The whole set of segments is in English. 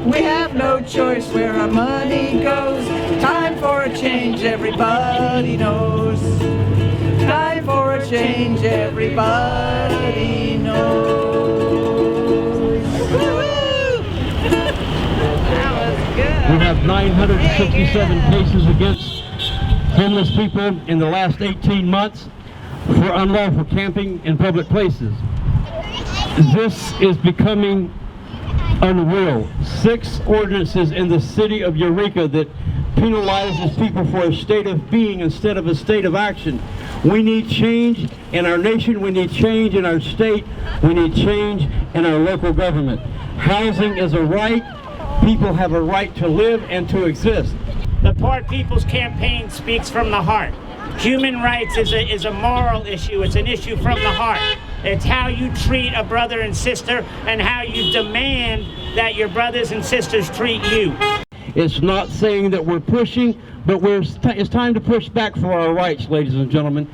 We have no choice where our money goes. Time for a change, everybody knows. Time for a change, everybody knows. That was good. We have 967 cases against homeless people in the last 18 months for unlawful camping in public places. This is becoming unreal. 6 ordinances in the city of Eureka that penalizes people for a state of being instead of a state of action. We need change in our nation. We need change in our state. We need change in our local government. Housing is a right. People have a right to live and to exist. The Poor People's Campaign speaks from the heart. Human rights is a moral issue. It's an issue from the heart. It's how you treat a brother and sister and how you demand that your brothers and sisters treat you. It's not saying that we're pushing, but it's time to push back for our rights, ladies and gentlemen.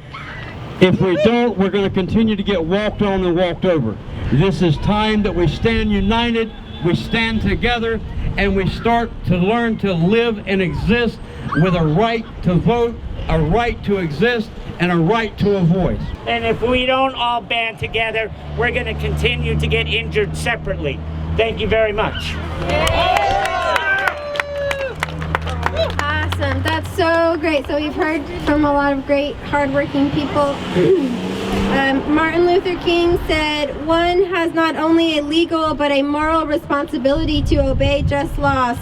If we don't, we're going to continue to get walked on and walked over. This is time that we stand united, we stand together, and we start to learn to live and exist with a right to vote, a right to exist, and a right to a voice. And if we don't all band together, we're going to continue to get injured separately. Thank you very much. Awesome. That's so great. So we've heard from a lot of great, hardworking people. Martin Luther King said, "One has not only a legal but a moral responsibility to obey just laws.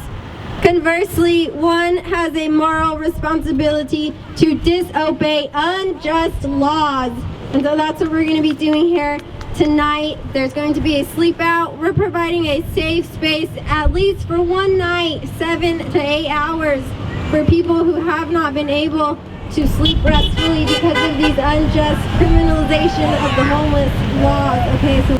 Conversely, one has a moral responsibility to disobey unjust laws." And so that's what we're going to be doing here tonight. There's going to be a sleep out. We're providing a safe space, at least for one night, 7 to 8 hours, for people who have not been able to sleep restfully because of these unjust criminalization of the homeless laws. Okay, so,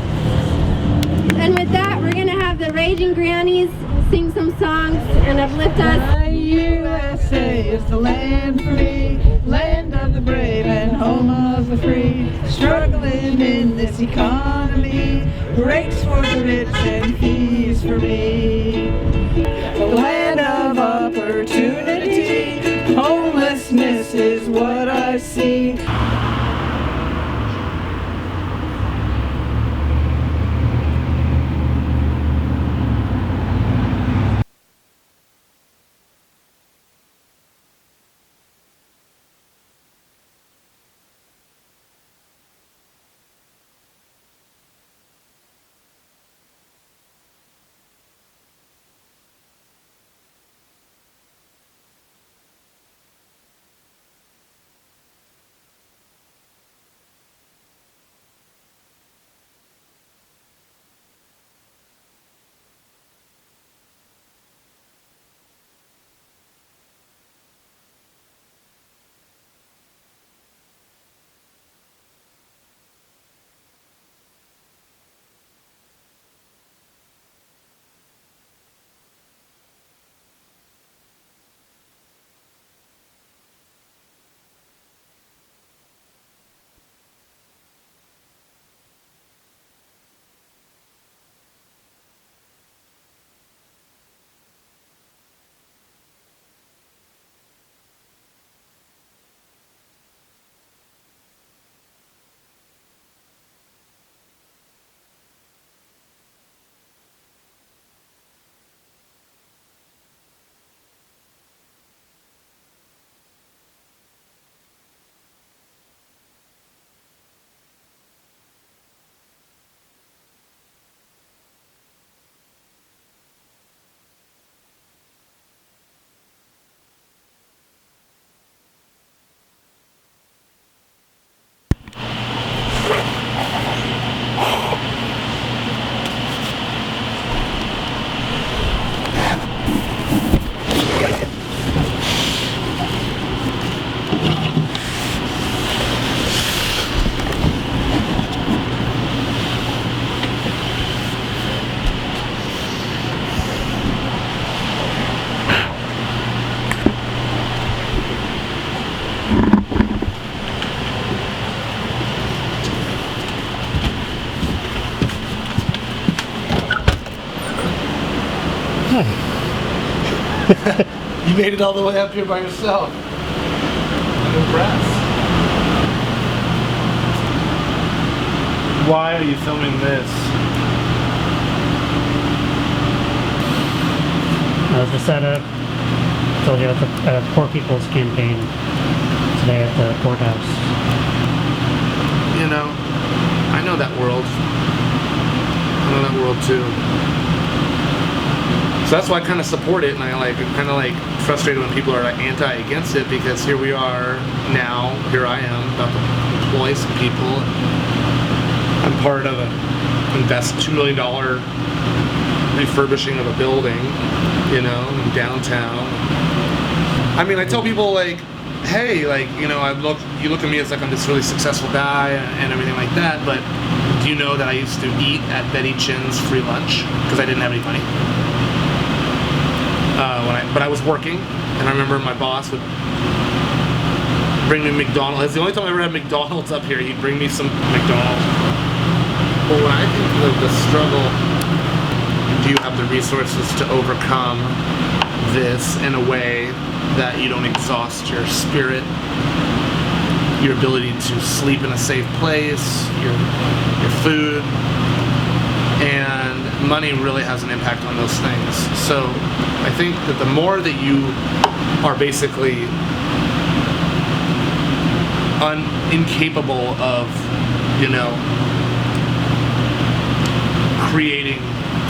and with that, we're gonna have the Raging Grannies sing some songs and uplift us. My USA is the land free, land of the brave and home of the free. Struggling in this economy, breaks for the rich and fees for me. The land of opportunity, homelessness is what I see. You made it all the way up here by yourself. I'm impressed. Why are you filming this? I was just at a Poor People's Campaign today at the Courthouse. You know, I know that world. I know that world too. So that's why I kind of support it, and I'm kind of frustrated when people are against it, because here we are now, here I am, about to employ some people. I'm part of invest $2 million refurbishing of a building, you know, in downtown. I mean, I tell people hey, you look at me as I'm this really successful guy and everything like that, but do you know that I used to eat at Betty Chin's free lunch because I didn't have any money? But I was working, and I remember my boss would bring me McDonald's. It's the only time I ever had McDonald's up here. He'd bring me some McDonald's. But when I think of the struggle, do you have the resources to overcome this in a way that you don't exhaust your spirit, your ability to sleep in a safe place, your food, and money really has an impact on those things. So I think that the more that you are basically incapable of, you know, creating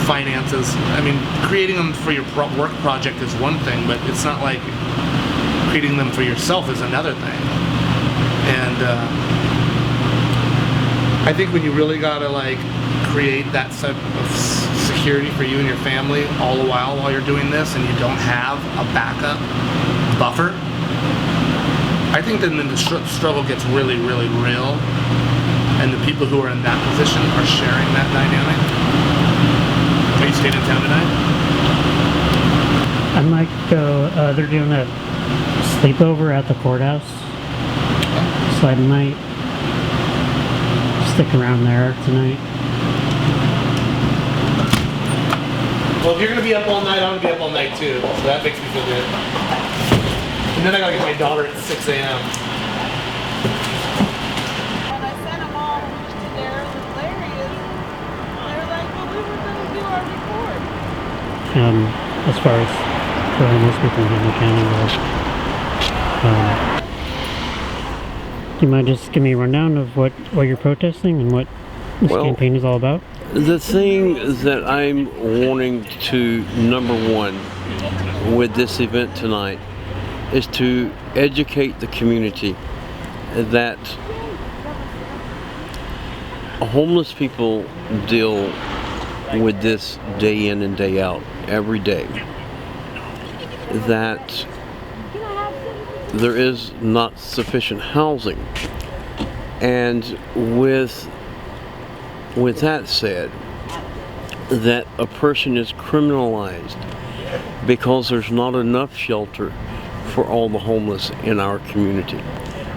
finances. I mean, creating them for your work project is one thing, but it's not like creating them for yourself is another thing. And I think when you really gotta create that type of security for you and your family all the while you're doing this, and you don't have a backup buffer, I think then the struggle gets really, really real, and the people who are in that position are sharing that dynamic. Are you staying in town tonight? I might go, they're doing a sleepover at the courthouse, so I might stick around there tonight. Well, if you're going to be up all night, I'm going to be up all night too, so that makes me feel good. And then I got to get my daughter at 6 a.m. And I sent them all to Darren and Larry, and they were like, well, we were going to do our report. As far as for most people in Humboldt County, do you mind just give me a rundown of what you're protesting and what this campaign is all about? The thing that I'm wanting to, number one, with this event tonight, is to educate the community that homeless people deal with this day in and day out, every day. That there is not sufficient housing. And with that said, that a person is criminalized because there's not enough shelter for all the homeless in our community.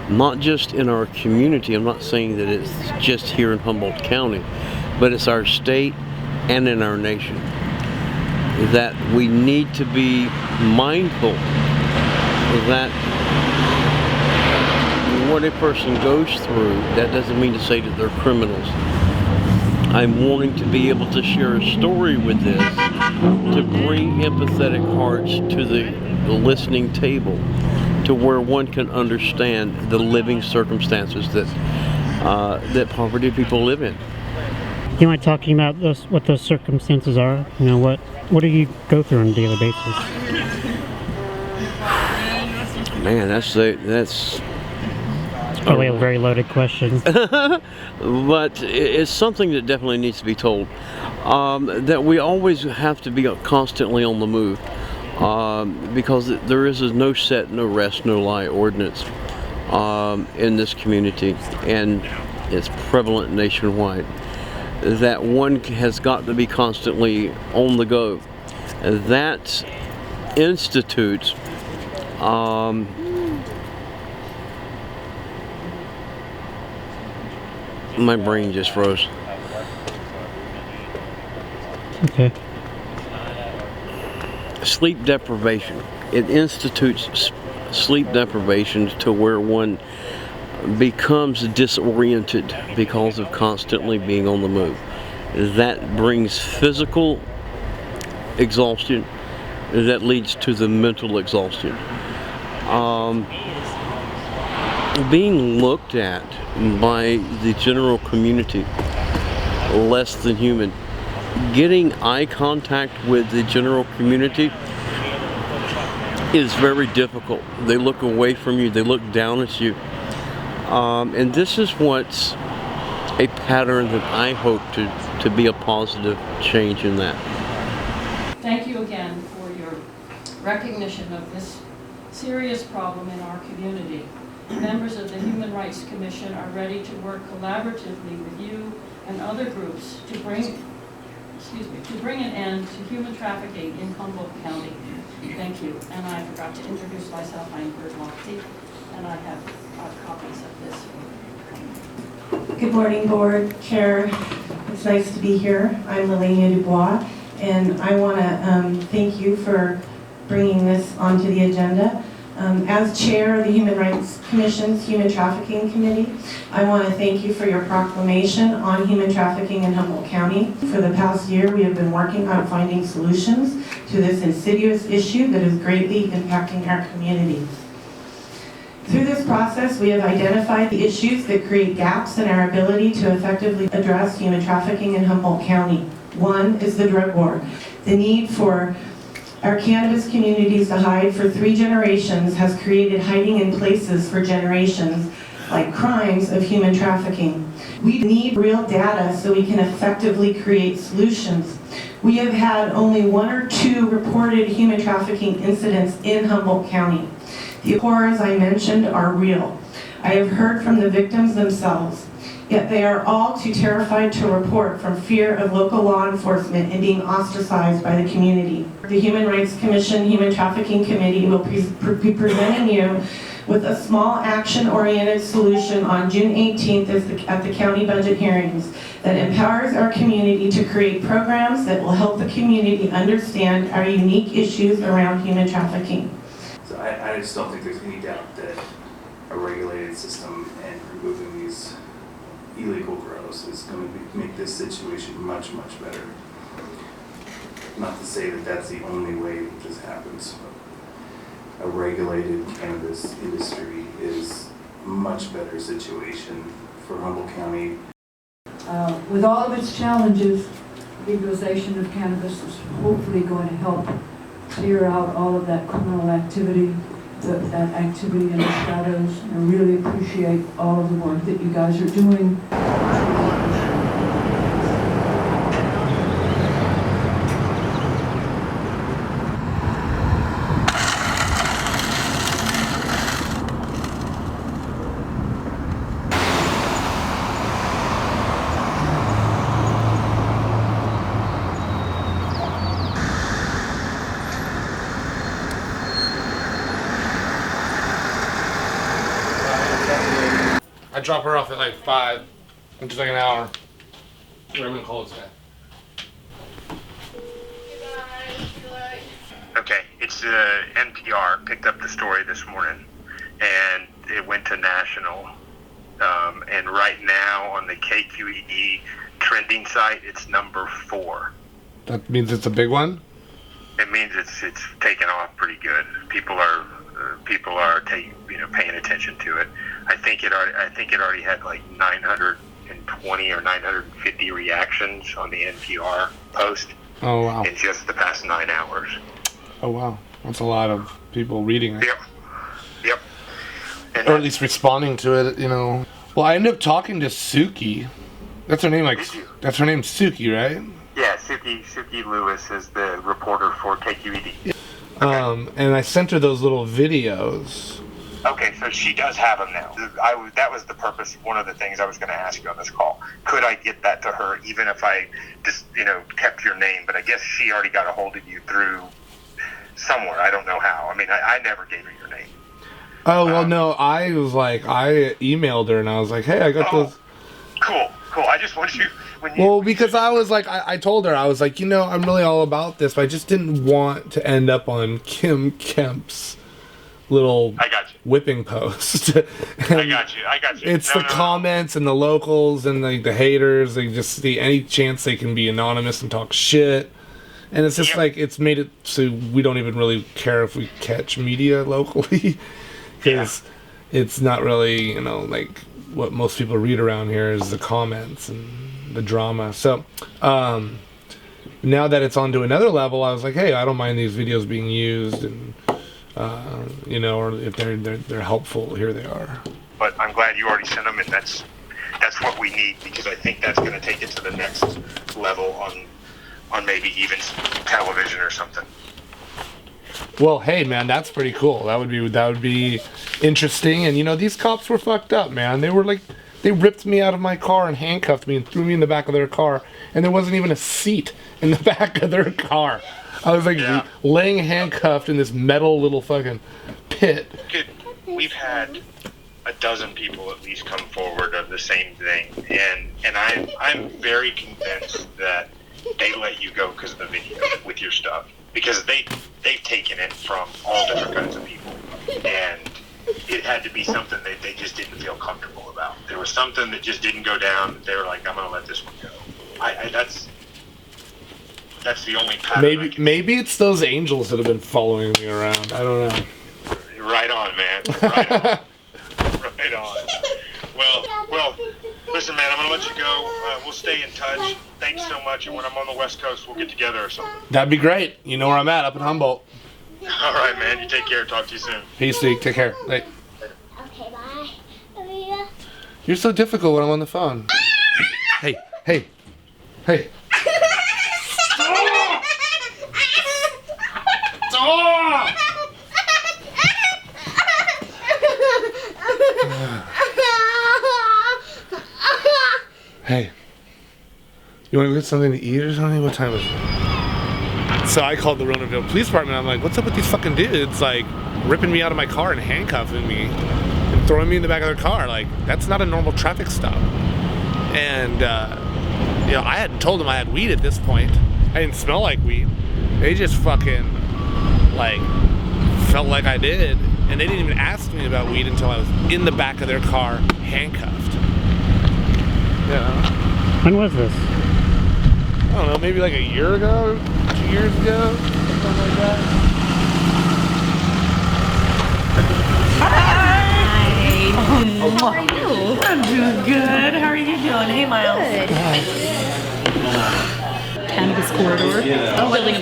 Not just in our community, I'm not saying that it's just here in Humboldt County, but it's our state and in our nation. That we need to be mindful that what a person goes through, that doesn't mean to say that they're criminals. I'm wanting to be able to share a story with this, to bring empathetic hearts to the listening table, to where one can understand the living circumstances that poverty people live in. Do you mind talking about what those circumstances are? You know, what do you go through on a daily basis? Man, that's probably a very loaded question. But it's something that definitely needs to be told. That we always have to be constantly on the move, because there is no set, no rest, no lie ordinance in this community, and it's prevalent nationwide. That one has got to be constantly on the go. That institutes my brain just froze. Okay. sleep deprivation. It institutes sleep deprivation to where one becomes disoriented because of constantly being on the move. That brings physical exhaustion, that leads to the mental exhaustion. Being looked at by the general community less than human. Getting eye contact with the general community is very difficult. They look away from you, they look down at you. And this is what's a pattern that I hope to be a positive change in that. Thank you again for your recognition of this serious problem in our community. Members of the Human Rights Commission are ready to work collaboratively with you and other groups to bring an end to human trafficking in Humboldt County. Thank you. And I forgot to introduce myself. I'm Bert Lochte, and I have copies of this. Good morning, Board, Chair. It's nice to be here. I'm Lele Dubois, and I want to thank you for bringing this onto the agenda. As Chair of the Human Rights Commission's Human Trafficking Committee, I want to thank you for your proclamation on human trafficking in Humboldt County. For the past year, we have been working on finding solutions to this insidious issue that is greatly impacting our community. Through this process, we have identified the issues that create gaps in our ability to effectively address human trafficking in Humboldt County. One is the drug war. The need for our cannabis communities to hide for 3 generations has created hiding in places for generations, like crimes of human trafficking. We need real data so we can effectively create solutions. We have had only 1 or 2 reported human trafficking incidents in Humboldt County. The horrors I mentioned are real. I have heard from the victims themselves, yet they are all too terrified to report from fear of local law enforcement and being ostracized by the community. The Human Rights Commission Human Trafficking Committee will be presenting you with a small action-oriented solution on June 18th at the county budget hearings that empowers our community to create programs that will help the community understand our unique issues around human trafficking. So I just don't think there's any doubt that a regulated system and removing these illegal grows is going to make this situation much, much better. Not to say that that's the only way that this happens. A regulated cannabis industry is a much better situation for Humboldt County. With all of its challenges, legalization of cannabis is hopefully going to help clear out all of that criminal activity, that activity in the shadows. I really appreciate all of the work that you guys are doing. I drop her off at like 5, in just like an hour. I'm gonna call this guy. Okay, it's NPR picked up the story this morning, and it went to national. And right now on the KQED trending site, it's number 4. That means it's a big one? It means it's taken off pretty good. People are paying attention to it. I think it already had like 920 or 950 reactions on the NPR post. Oh wow! In just the past 9 hours. Oh wow, that's a lot of people reading it. Yep. And or at least responding to it, you know. Well, I ended up talking to Suki. That's her name, that's her name, Suki, right? Yeah, Suki Lewis is the reporter for KQED. And I sent her those little videos. Okay, so she does have them now. That was the purpose. One of the things I was going to ask you on this call. Could I get that to her, even if I just, kept your name? But I guess she already got a hold of you through somewhere. I don't know how. I mean, I never gave her your name. Oh, well, no, I emailed her and I was like, hey, I got those. Cool. I just wanted when you? Well, because I was like, I told her, I was like, I'm really all about this, but I just didn't want to end up on Kim Kemp's little whipping post. I got you. It's the comments and the locals and the haters. They just see any chance they can be anonymous and talk shit. And it's just like, it's made it so we don't even really care if we catch media locally. Because it's not really, like what most people read around here is the comments and the drama. So now that it's on to another level, I was like, hey, I don't mind these videos being used, and or if they're helpful, here they are. But I'm glad you already sent them, and that's what we need, because I think that's going to take it to the next level on maybe even television or something. Well, hey, man, that's pretty cool. That would be interesting. And these cops were fucked up, man. They were like, they ripped me out of my car and handcuffed me and threw me in the back of their car, and there wasn't even a seat in the back of their car. I was like laying handcuffed in this metal little fucking pit. We've had a dozen people at least come forward of the same thing, and I'm very convinced that they let you go because of the video with your stuff, because they've taken it from all different kinds of people, and it had to be something that they just didn't feel comfortable about. There was something that just didn't go down. They were like, I'm going to let this one go. That's the only pattern. Maybe it's those angels that have been following me around. I don't know. Right on, man. Right on. Right on. Well, listen, man, I'm going to let you go. We'll stay in touch. Thanks so much. And when I'm on the West Coast, we'll get together or something. That'd be great. You know where I'm at, up in Humboldt. All right, man. You take care. Talk to you soon. Peace, Zeke. Take care. Hey. Okay, bye. Love you. You're so difficult when I'm on the phone. Hey. Stop! Hey, you want to get something to eat or something? What time is it? So I called the Ronaville Police Department. I'm like, what's up with these fucking dudes, like, ripping me out of my car and handcuffing me and throwing me in the back of their car? Like, that's not a normal traffic stop. And, I hadn't told them I had weed at this point. I didn't smell like weed. They just fucking, like, felt like I did. And they didn't even ask me about weed until I was in the back of their car, handcuffed. Yeah. When was this? I don't know, maybe like a year ago, 2 years ago, something like that. Hi. How are you? I'm doing good. How are you doing? Hey, Myles. Good. Cannabis corridor. Oh, building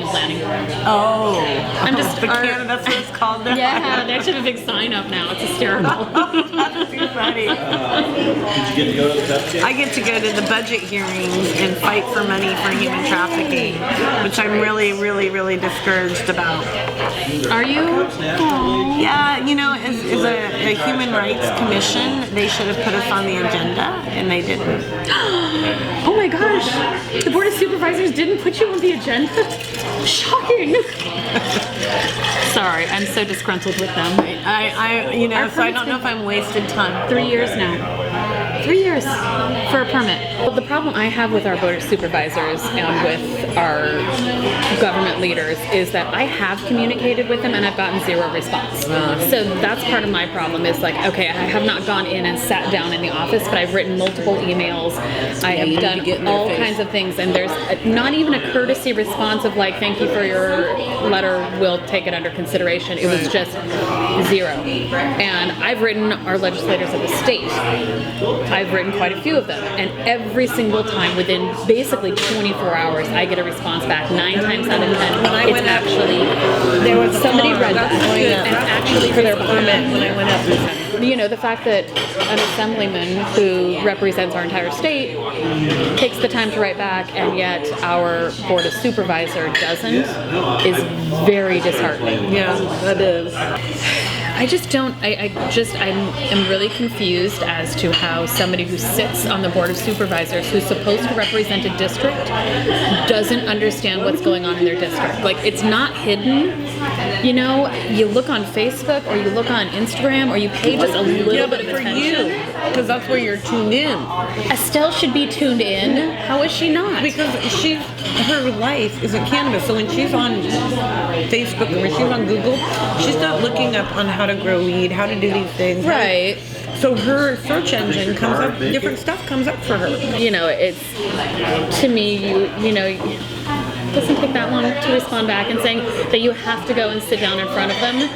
a planning board. Oh, I'm just the cannabis, that's what it's called now. Yeah, they actually have a big sign up now. It's hysterical. That's too funny. Did you get to go to the budget? I get to go to the budget hearings and fight for money for human trafficking, which I'm really, really, really discouraged about. Are you? Aww. Yeah, as a human rights commission, they should have put us on the agenda, and they didn't. Oh my gosh! The Board of Supervisors didn't put you on the agenda? Shocking! Sorry, I'm so disgruntled with them. So I don't know if I'm wasted time. 3 years now. 3 years for a permit. Well, the problem I have with our Board of Supervisors and with our government leaders is that I have communicated with them and I've gotten zero response. So that's part of my problem is like, okay, I have not gone in and sat down in the office, but I've written multiple emails. I have done all kinds of things, and there's not even a courtesy response of like, thank you for your letter, we'll take it under consideration. It was just zero. And I've written our legislators of the state. I've written quite a few of them, and every single time within basically 24 hours I get a response back. 9 times out of 10 it's actually there was somebody read that and actually for their permit when I went up with them. The fact that an assemblyman who represents our entire state takes the time to write back and yet our Board of Supervisor doesn't is very disheartening. Yeah, that is. I just don't, I'm really confused as to how somebody who sits on the Board of Supervisors, who's supposed to represent a district, doesn't understand what's going on in their district. Like, it's not hidden, you know, you look on Facebook or you look on Instagram or you pay just a little bit of attention. Because that's where you're tuned in. Estelle should be tuned in. How is she not? Because her life is a canvas. So when she's on Facebook or when she's on Google, she's not looking up on how to grow weed, how to do these things. Right. So her search engine comes up, different stuff comes up for her. You know, it's, to me, you know, it doesn't take that long to respond back and saying that you have to go and sit down in front of them.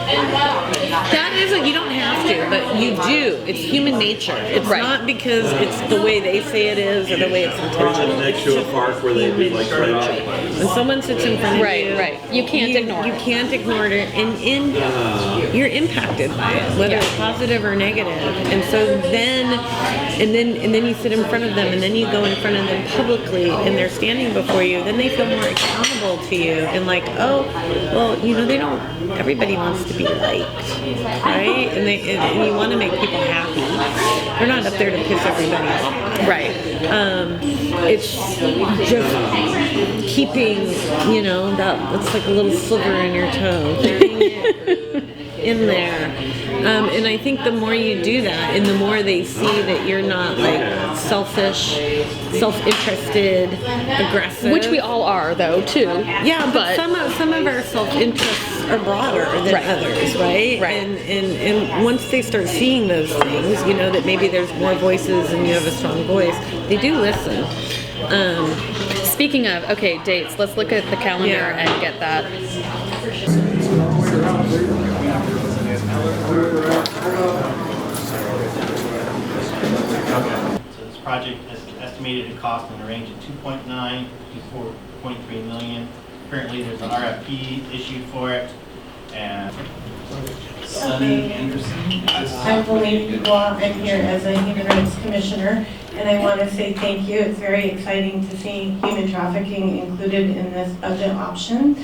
That isn't, you don't have to, but you do. It's human nature. It's not because it's the way they say it is or the way it's intentional. Next to a park where they do like when someone sits in front of you, you can't ignore it. You can't ignore it, and you're impacted by it, whether it's positive or negative. And so then you sit in front of them, and then you go in front of them publicly, and they're standing before you. Then they feel more accountable to you, and like, oh, well, you know, they don't. Everybody wants to be liked, right? And you want to make people happy. They're not up there to piss everybody off. Right. It's just keeping, you know, that's like a little silver in your toe, keeping it in there. And I think the more you do that, and the more they see that you're not like selfish, self-interested, aggressive. Which we all are, though, too. Yeah, but some of our self-interests are broader than others, right? And once they start seeing those things, you know, that maybe there's more voices and you have a strong voice, they do listen. Speaking of, okay, dates, let's look at the calendar and get that. So this project is estimated to cost in the range of 2.9 to 4.3 million. Currently, there's an RFP issued for it, and Sunny Anderson. I'm Lele Lunch. I'm here as a Human Rights Commissioner, and I want to say thank you. It's very exciting to see human trafficking included in this budget option.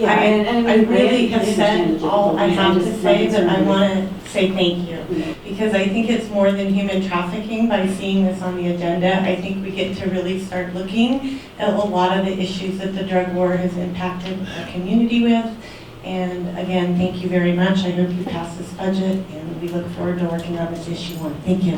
I really have said all I have to say, but I want to say thank you, because I think it's more than human trafficking. By seeing this on the agenda, I think we get to really start looking at a lot of the issues that the drug war has impacted our community with. And again, thank you very much. I hope you pass this budget, and we look forward to working on this issue one. Thank you.